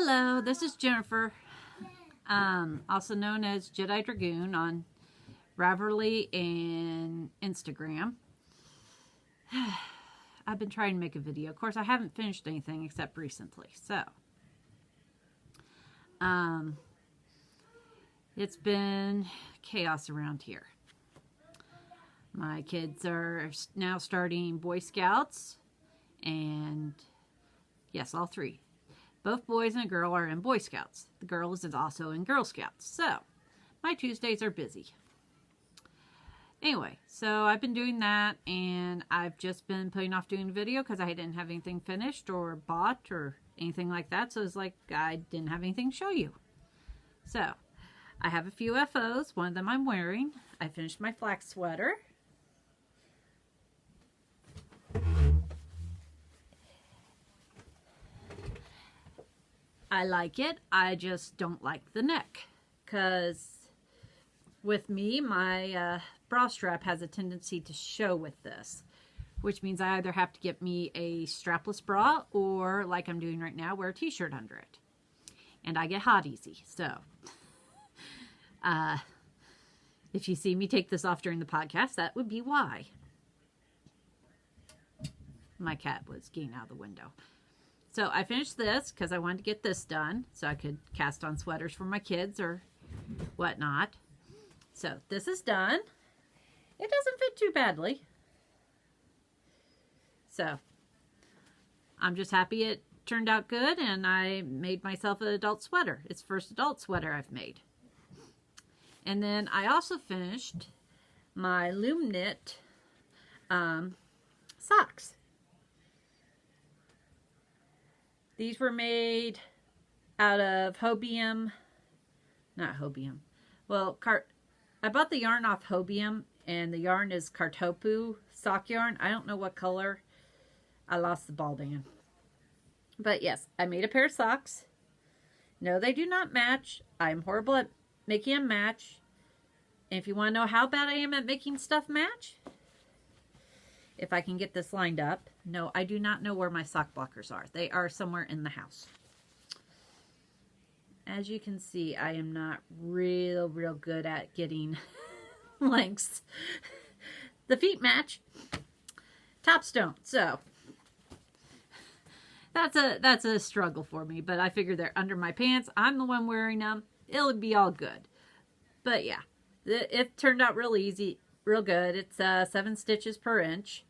Hello, this is Jennifer, also known as Jedidragoon on Ravelry and Instagram. I've been trying to make a video. Of course, I haven't finished anything except recently. So, it's been chaos around here. My kids are now starting Boy Scouts, and yes, all three. Both boys and a girl are in Boy Scouts. The girl is also in Girl Scouts. So, my Tuesdays are busy. Anyway, so I've been doing that, and I've just been putting off doing a video because I didn't have anything finished or bought or anything like that. So it's like I didn't have anything to show you. So, I have a few FOs. One of them I'm wearing. I finished my flax sweater. I like it. I just don't like the neck, because with me, my bra strap has a tendency to show with this, which means I either have to get me a strapless bra or, like I'm doing right now, wear a t-shirt under it. And I get hot easy. So, if you see me take this off during the podcast, that would be why. My cat was getting out of the window. So I finished this because I wanted to get this done so I could cast on sweaters for my kids or whatnot. So this is done. It doesn't fit too badly. So I'm just happy it turned out good, and I made myself an adult sweater. It's the first adult sweater I've made. And then I also finished my loom knit socks. These were made out of hobium, not hobium. Well, I bought the yarn off Hobium, and the yarn is Kartopu sock yarn. I don't know what color. I lost the ball band. But yes, I made a pair of socks. No, they do not match. I'm horrible at making them match. And if you want to know how bad I am at making stuff match, if I can get this lined up. No, I do not know where my sock blockers are. They are somewhere in the house. As you can see, I am not real good at getting lengths. The feet match. Tops don't. So, that's a struggle for me. But I figure they're under my pants. I'm the one wearing them. It'll be all good. But yeah, it turned out real easy, real good. It's 7 stitches per inch.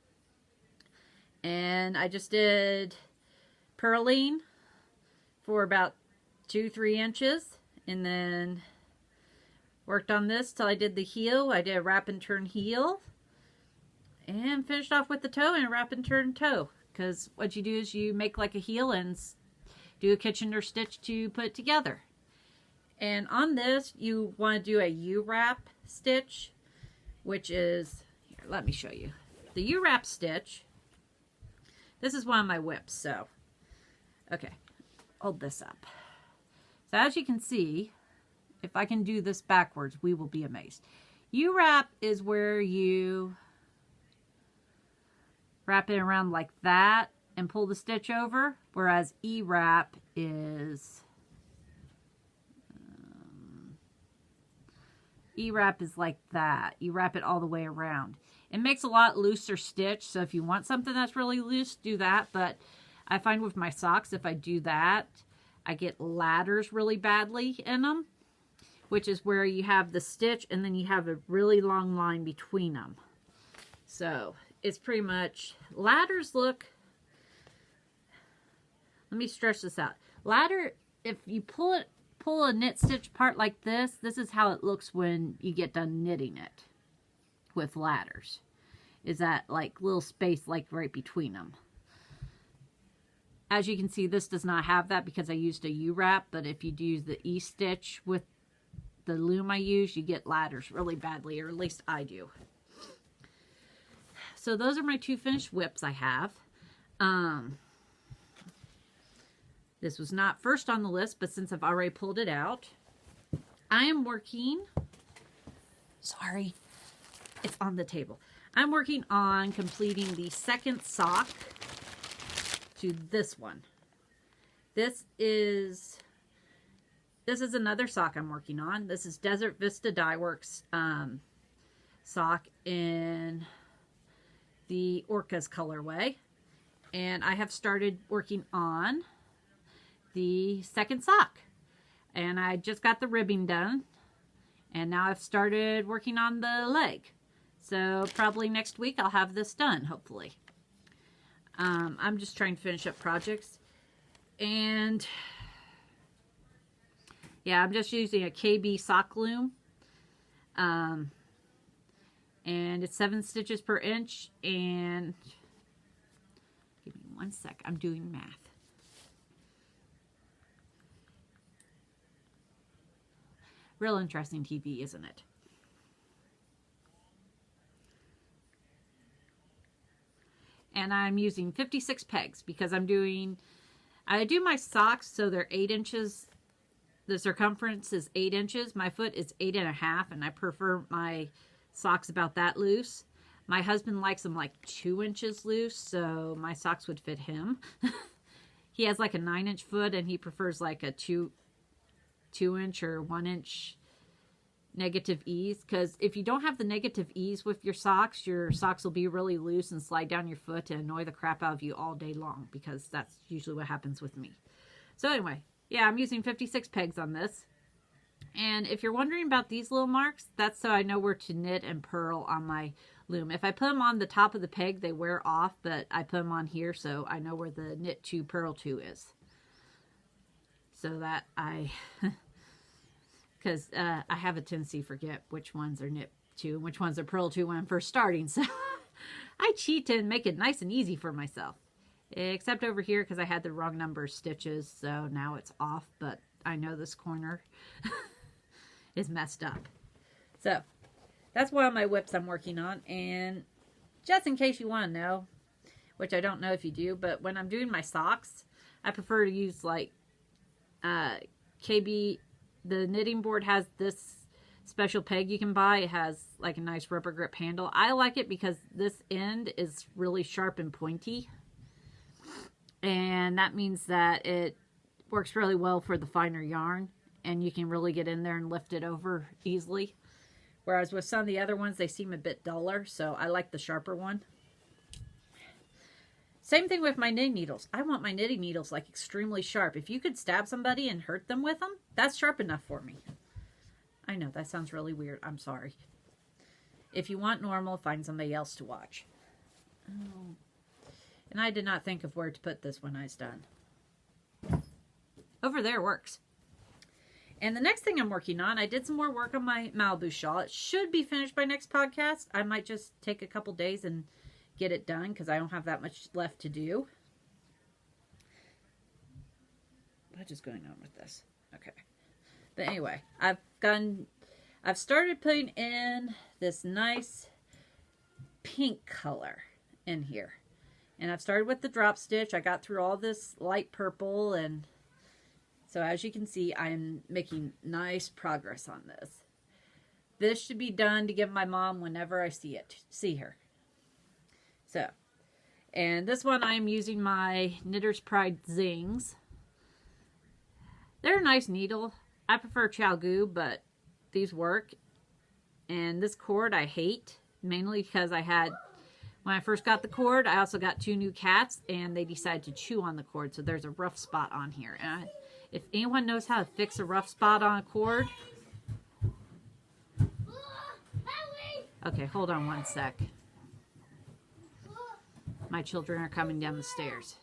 And I just did purling for about 2-3 inches, and then worked on this till I did the heel. I did a wrap and turn heel, and finished off with the toe and a wrap and turn toe, because what you do is you make like a heel and do a Kitchener stitch to put it together. And on this, you want to do a U-wrap stitch, which is, here, let me show you. The U-wrap stitch, this is one of my whips, so, okay, hold this up. So as you can see, if I can do this backwards, we will be amazed. U-wrap is where you wrap it around like that and pull the stitch over, whereas E-wrap is, E-wrap is like that. You wrap it all the way around. It makes a lot looser stitch, so if you want something that's really loose, do that. But I find with my socks, if I do that, I get ladders really badly in them, which is where you have the stitch and then you have a really long line between them. So it's pretty much, ladders look, let me stretch this out. Ladder, if you pull a knit stitch apart like this, this is how it looks when you get done knitting it with ladders. Is that like little space like right between them. As you can see, this does not have that because I used a U-wrap, but if you use the E-stitch with the loom I use, you get ladders really badly, or at least I do. So those are my 2 finished whips I have. This was not first on the list, but since I've already pulled it out, I am working, sorry, it's on the table. I'm working on completing the second sock to this one. This is another sock I'm working on. This is Desert Vista Dye Works sock in the Orcas colorway. And I have started working on the second sock. And I just got the ribbing done. And now I've started working on the leg. So probably next week I'll have this done, hopefully. I'm just trying to finish up projects. And yeah, I'm just using a KB sock loom. And it's 7 stitches per inch. And give me 1 sec, I'm doing math. Real interesting TV, isn't it? And I'm using 56 pegs because I do my socks so they're 8 inches. The circumference is 8 inches. My foot is 8.5, and I prefer my socks about that loose. My husband likes them like 2 inches loose, so my socks would fit him. He has like a 9-inch foot, and he prefers like a 2-inch or 1-inch negative ease, because if you don't have the negative ease with your socks will be really loose and slide down your foot and annoy the crap out of you all day long, because that's usually what happens with me. So anyway, yeah, I'm using 56 pegs on this. And if you're wondering about these little marks, that's so I know where to knit and purl on my loom. If I put them on the top of the peg, they wear off, but I put them on here so I know where the knit to purl to is. So that because I have a tendency to forget which ones are knit to and which ones are purl to when I'm first starting. So I cheat and make it nice and easy for myself. Except over here because I had the wrong number of stitches, so now it's off, but I know this corner is messed up. So that's one of my whips I'm working on, and just in case you want to know, which I don't know if you do, but when I'm doing my socks, I prefer to use like KB. The knitting board has this special peg you can buy. It has like a nice rubber grip handle. I like it because this end is really sharp and pointy, and that means that it works really well for the finer yarn, and you can really get in there and lift it over easily. Whereas with some of the other ones, they seem a bit duller, so I like the sharper one. Same thing with my knitting needles. I want my knitting needles like extremely sharp. If you could stab somebody and hurt them with them, that's sharp enough for me. I know, that sounds really weird. I'm sorry. If you want normal, find somebody else to watch. Oh. And I did not think of where to put this when I was done. Over there works. And the next thing I'm working on, I did some more work on my Malibu shawl. It should be finished by next podcast. I might just take a couple days and get it done because I don't have that much left to do. What is going on with this? Okay. But anyway, I've started putting in this nice pink color in here. And I've started with the drop stitch. I got through all this light purple, and so as you can see, I'm making nice progress on this. This should be done to give my mom whenever I see her. So, and this one I'm using my Knitter's Pride Zings. They're a nice needle. I prefer Chalgoo, but these work. And this cord I hate, mainly because when I first got the cord, I also got 2 new cats, and they decided to chew on the cord, so there's a rough spot on here. And if anyone knows how to fix a rough spot on a cord... Okay, hold on 1 sec. My children are coming down the stairs.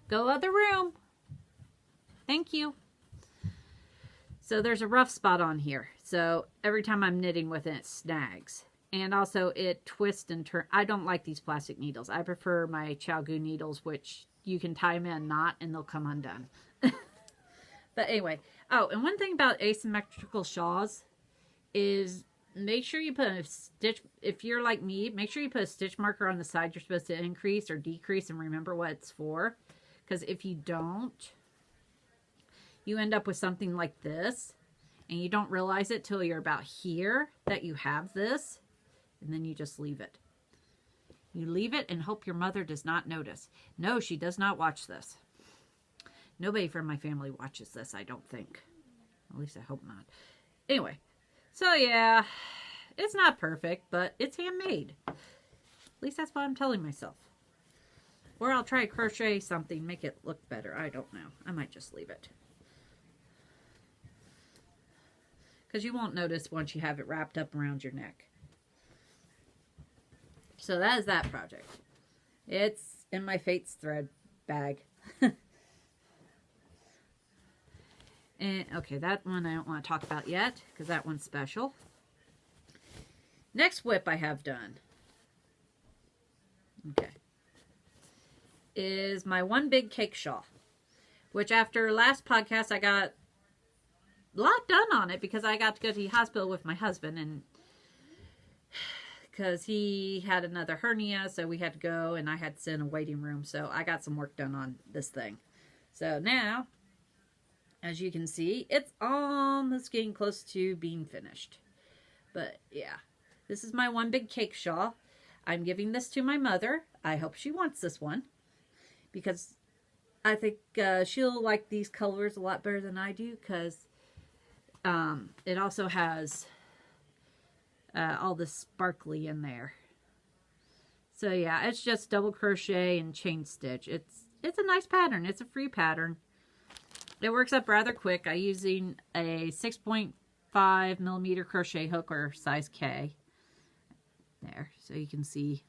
Go other room. Thank you. So there's a rough spot on here. So every time I'm knitting with it, it snags. And also it twists and turns. I don't like these plastic needles. I prefer my Chalgoo needles, which you can tie them in a knot and they'll come undone. But anyway. Oh, and one thing about asymmetrical shawls is... make sure you put a stitch, if you're like me, make sure you put a stitch marker on the side you're supposed to increase or decrease and remember what it's for. Because if you don't, you end up with something like this. And you don't realize it till you're about here that you have this. And then you just leave it. You leave it and hope your mother does not notice. No, she does not watch this. Nobody from my family watches this, I don't think. At least I hope not. Anyway, so yeah, it's not perfect, but it's handmade. At least that's what I'm telling myself. Or I'll try crochet something, make it look better. I don't know. I might just leave it. Because you won't notice once you have it wrapped up around your neck. So that is that project. It's in my Fates thread bag. And okay, that one I don't want to talk about yet because that one's special. Next whip I have done, okay, is my one big cake shawl, which after last podcast I got a lot done on it because I got to go to the hospital with my husband, and because he had another hernia, so we had to go, and I had to sit in a waiting room, so I got some work done on this thing. So now, as you can see, it's almost getting close to being finished. But yeah, this is my one big cake shawl. I'm giving this to my mother. I hope she wants this one because I think she'll like these colors a lot better than I do, because it also has all the sparkly in there. So yeah, it's just double crochet and chain stitch. It's a nice pattern. It's a free pattern. It works up rather quick. I'm using a 6.5 millimeter crochet hook, or size K. There, so you can see.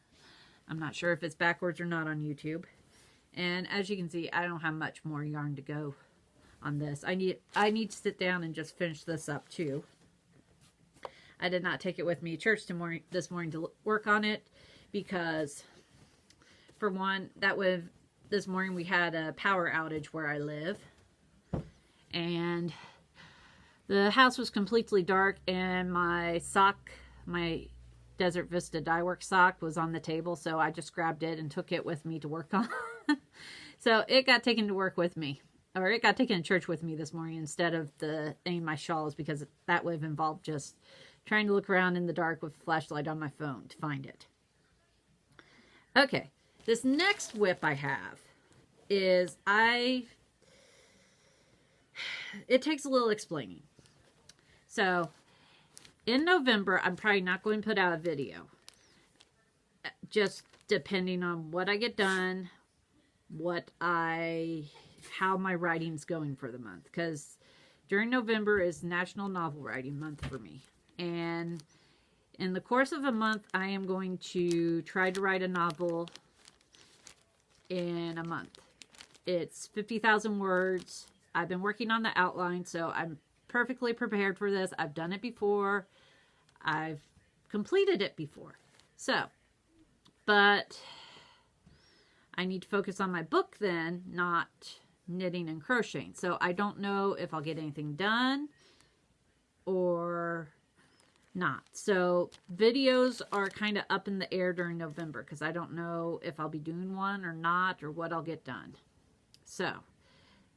I'm not sure if it's backwards or not on YouTube. And as you can see, I don't have much more yarn to go on this. I need to sit down and just finish this up too. I did not take it with me to church this morning to work on it because, for one, this morning we had a power outage where I live. And the house was completely dark, and my sock, my Desert Vista dye work sock, was on the table, so I just grabbed it and took it with me to work on. So it got taken to work with me, or it got taken to church with me this morning instead of any of my shawls, because that would have involved just trying to look around in the dark with a flashlight on my phone to find it. Okay, this next whip I have is it takes a little explaining. So, in November, I'm probably not going to put out a video. Just depending on what I get done, how my writing's going for the month. Because during November is National Novel Writing Month for me. And in the course of a month, I am going to try to write a novel in a month. It's 50,000 words. I've been working on the outline, so I'm perfectly prepared for this. I've done it before. I've completed it before. So, but I need to focus on my book then, not knitting and crocheting. So I don't know if I'll get anything done or not. So videos are kind of up in the air during November because I don't know if I'll be doing one or not, or what I'll get done. So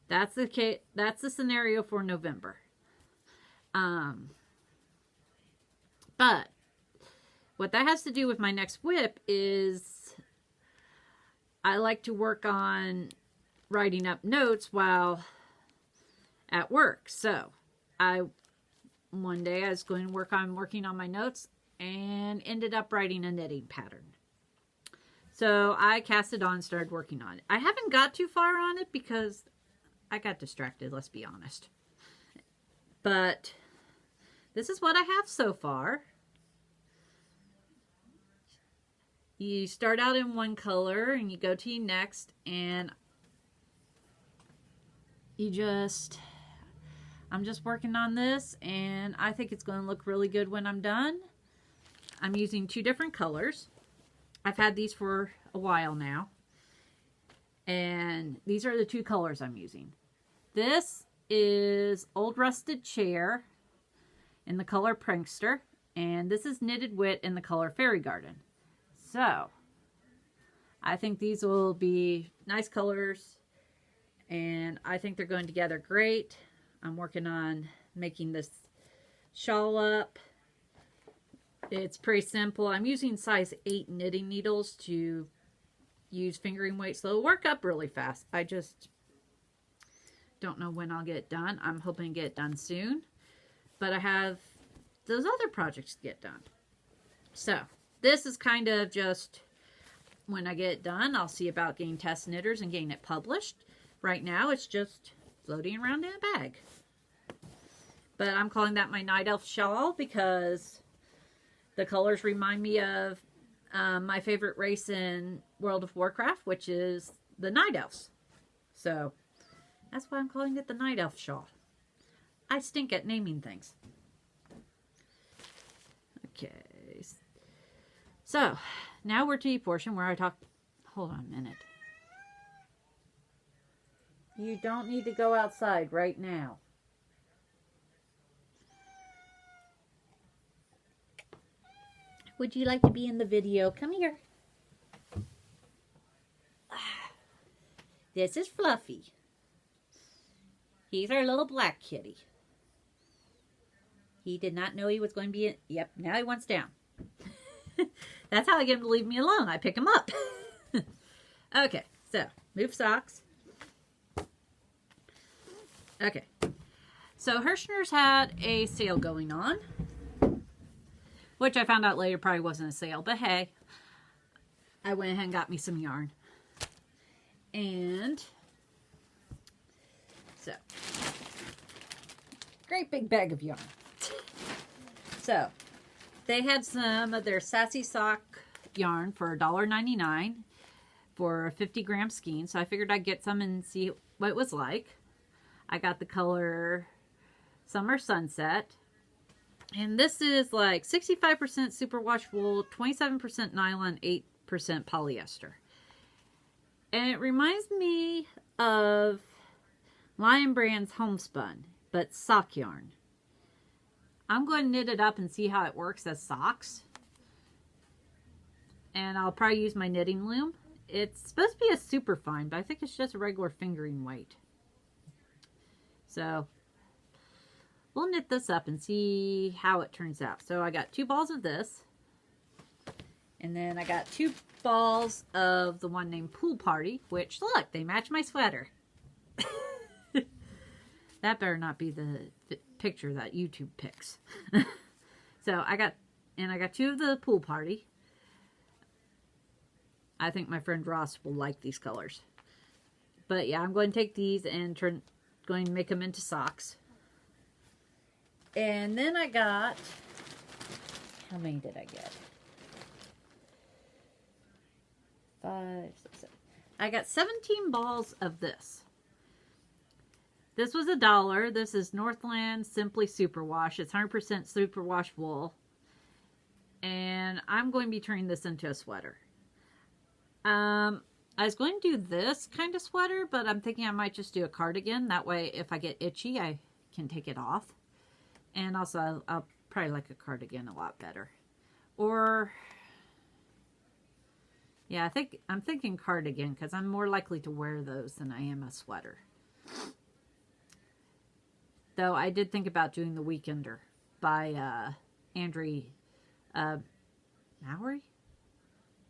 that's the case. That's the scenario for November. But what that has to do with my next whip is I like to work on writing up notes while at work. So one day I was going to working on my notes and ended up writing a knitting pattern. So I cast it on and started working on it. I haven't got too far on it because I got distracted, let's be honest. But this is what I have so far. You start out in one color and you go to your next, and I'm just working on this, and I think it's going to look really good when I'm done. I'm using 2 different colors. I've had these for a while now, and these are the 2 colors I'm using. This is Old Rusted Chair in the color Prankster, and this is Knitted Wit in the color Fairy Garden. So I think these will be nice colors, and I think they're going together great. I'm working on making this shawl up. It's pretty simple. I'm using size 8 knitting needles to use fingering weight, so it'll work up really fast. I just don't know when I'll get it done. I'm hoping to get it done soon. But I have those other projects to get done. So, this is kind of just when I get it done, I'll see about getting test knitters and getting it published. Right now, it's just floating around in a bag. But I'm calling that my Night Elf shawl because the colors remind me of my favorite race in World of Warcraft, which is the Night Elves. So, that's why I'm calling it the Night Elf shawl. I stink at naming things. Okay. So, now we're to the portion where I talk... Hold on a minute. You don't need to go outside right now. Would you like to be in the video? Come here. This is Fluffy. He's our little black kitty. He did not know he was going to be in... Yep, now he wants down. That's how I get him to leave me alone. I pick him up. Okay, so move socks. Okay. So herschners had a sale going on. Which I found out later probably wasn't a sale. But hey, I went ahead and got me some yarn. And so, great big bag of yarn. So, they had some of their Sassy Sock yarn for $1.99 for a 50-gram skein. So I figured I'd get some and see what it was like. I got the color Summer Sunset. And this is like 65% superwash wool, 27% nylon, 8% polyester. And it reminds me of Lion Brand's Homespun, but sock yarn. I'm going to knit it up and see how it works as socks. And I'll probably use my knitting loom. It's supposed to be a super fine, but I think it's just a regular fingering weight. So, we'll knit this up and see how it turns out. So, I got 2 balls of this. And then I got 2 balls of the one named Pool Party, which, look, they match my sweater. That better not be the picture that YouTube picks. So I got 2 of the Pool Party. I think my friend Ross will like these colors. But yeah, I'm going to take these and going to make them into socks. And then I got, how many did I get? 5, 6, 7. I got 17 balls of this. This was $1. This is Northland Simply Superwash. It's 100% superwash wool. And I'm going to be turning this into a sweater. I was going to do this kind of sweater, but I'm thinking I might just do a cardigan. That way, if I get itchy, I can take it off. And also, I'll probably like a cardigan a lot better. Or, yeah, I'm thinking cardigan because I'm more likely to wear those than I am a sweater. Though I did think about doing The Weekender by Andre Mowry.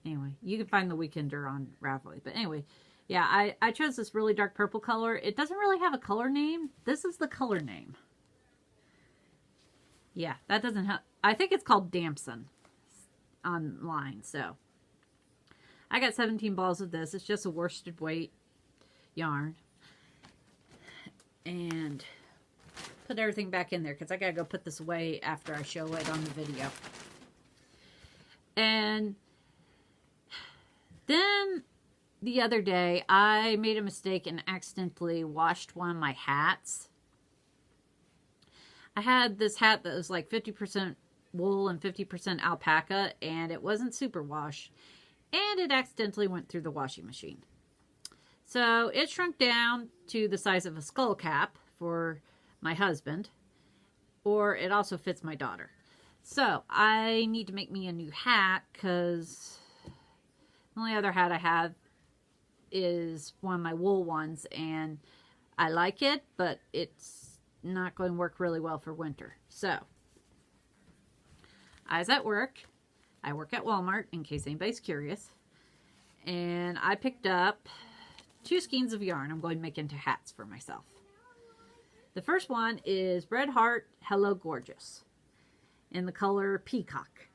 Anyway, you can find The Weekender on Ravelry. But anyway, yeah, I chose this really dark purple color. It doesn't really have a color name. This is the color name. Yeah, that doesn't have... I think it's called Damson online, so... I got 17 balls of this. It's just a worsted weight yarn. And... put everything back in there because I gotta go put this away after I show it on the video. And then the other day I made a mistake and accidentally washed one of my hats. I had this hat that was like 50% wool and 50% alpaca, and it wasn't super wash, and it accidentally went through the washing machine. So it shrunk down to the size of a skull cap for my husband, or it also fits my daughter. So I need to make me a new hat because the only other hat I have is one of my wool ones, and I like it, but it's not going to work really well for winter. So I was at work. I work at Walmart in case anybody's curious, and I picked up 2 skeins of yarn I'm going to make into hats for myself. The first one is Red Heart Hello Gorgeous in the color Peacock.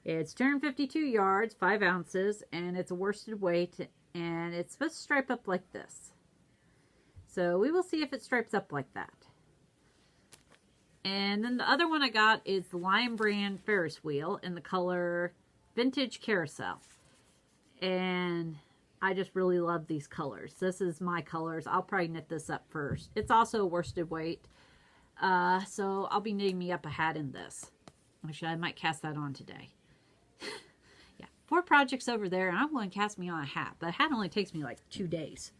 It's 252 yards, 5 ounces, and it's a worsted weight, and it's supposed to stripe up like this. So we will see if it stripes up like that. And then the other one I got is the Lion Brand Ferris Wheel in the color Vintage Carousel. And I just really love these colors. This is my colors. I'll probably knit this up first. It's also a worsted weight. So I'll be knitting me up a hat in this. Actually, I might cast that on today. Yeah, 4 projects over there, and I'm going to cast me on a hat. But a hat only takes me like 2 days.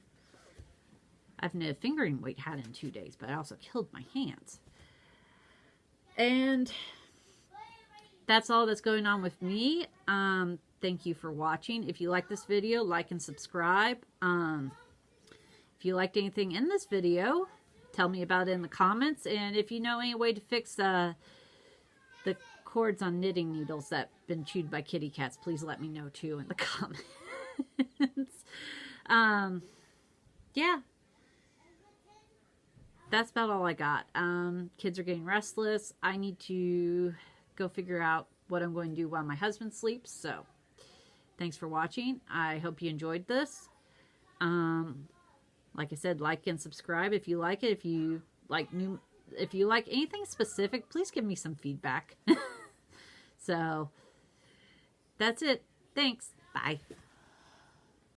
I've knit a fingering weight hat in 2 days, but I also killed my hands. And that's all that's going on with me. Thank you for watching. If you like this video, like and subscribe. If you liked anything in this video, tell me about it in the comments. And if you know any way to fix the cords on knitting needles that have been chewed by kitty cats, please let me know too in the comments. Yeah. That's about all I got. Kids are getting restless. I need to go figure out what I'm going to do while my husband sleeps. So, thanks for watching. I hope you enjoyed this. Like I said, like and subscribe if you like it. If you like anything specific, please give me some feedback. So, that's it. Thanks. Bye.